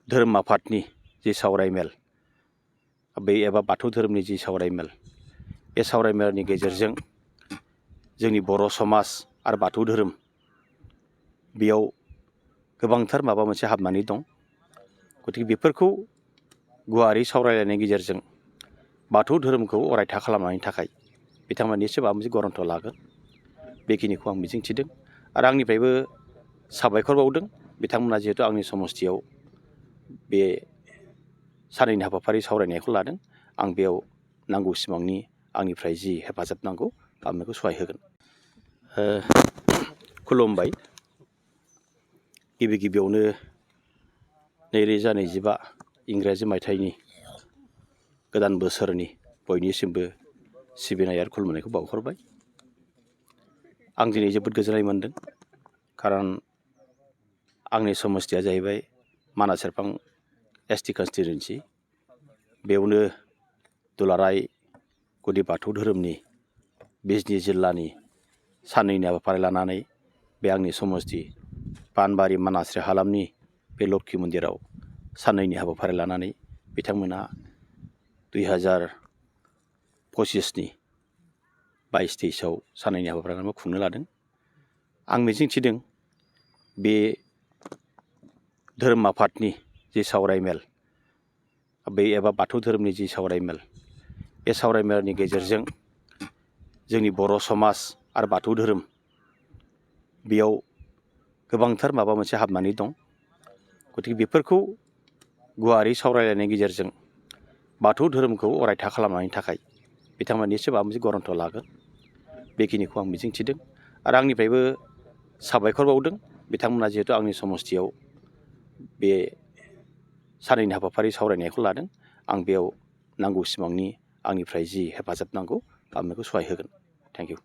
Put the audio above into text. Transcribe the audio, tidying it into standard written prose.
धोरोम आफादनि जि सावरायमेल बे एबा बाथौ धोरोमनि जि सावरायमेल बे सावरायमेलनि गेजेरजों जोंनि बर' समाज आरो बाथौ धोरोम बेयाव गोबांथार माबा मोनसे हाबनानै दं। गतिके बेफोरखौ गुवारै सावरायलायनायनि गेजेरजों बाथौ धोरोमखौ अरायथा खालामनायनि थाखाय बिथांमोना निश्चय माबा मोनसे गरन्थ लागोन बेखिनिखौ आं मिजिंथिदों आरो आंनिफ्रायबो साबायखर बावदों बिथांमोना जिहेतु आंनि समस्थियाव बे सानैनि हाबाफारि सावरायनायखौ लादों। आं बेयाव नांगौ सिमांनि आंनिफ्राय जि हेफाजाब नांगौ आं बेखौ सहाय होगोन। खुलुमबाय। गिबि गिबियावनो 2025 इंराजि मायथाइनि गोदान बोसोरनि बयनिसिमबो सिबिनाय आरो खुलुमनायखौ बावहरबाय। आं दिनै जोबोद गोजोननाय मोन्दों खारन आंनि समस्थिया जाहैबाय मानास सेरफां एसटि कन्स्टिटुवेन्सि। बेयावनो दुलाराय गुदि बाथौ धोरोमनि बिजनि जिल्लानि साननैनि हाबाफारि लानानै बे आंनि समस्ति पानबारि मानासरि हालामनि बे लोक्षि मन्दिराव साननैनि हाबाफारि लानानै बिथांमोना 2025 नि 22-23 साननैनि हाबाफारिखौ खुंनो लादों। आं मिजिंथिदों बे धोरोम आफादनि जि सावरायमेल बे एबा बाथौ धोरोमनि जि सावरायमेल बे सावरायमेलनि गेजेरजों जोंनि बर' समाज आरो बाथौ धोरोम बेयाव गोबांथार माबा मोनसे हाबनानै दं। गतिके बेफोरखौ गुवारै सावरायलायनायनि गेजेरजों बाथौ धोरोमखौ अरायथा खालामनायनि थाखाय बिथांमोना निश्चय माबा मोनसे गरन्थ लागोन बेखिनिखौ आं मिजिंथिदों आरो आंनिफ्रायबो साबायखर बावदों बिथांमोना जिहेतु आंनि समस्थियाव बे सानैनि हाबाफारि सावरायनायखौ लादों। आं बेयाव नांगौ सिमांनि आंनिफ्राय जि हेफाजाब नांगौ आं बेखौ सहाय होगोन। Thank you.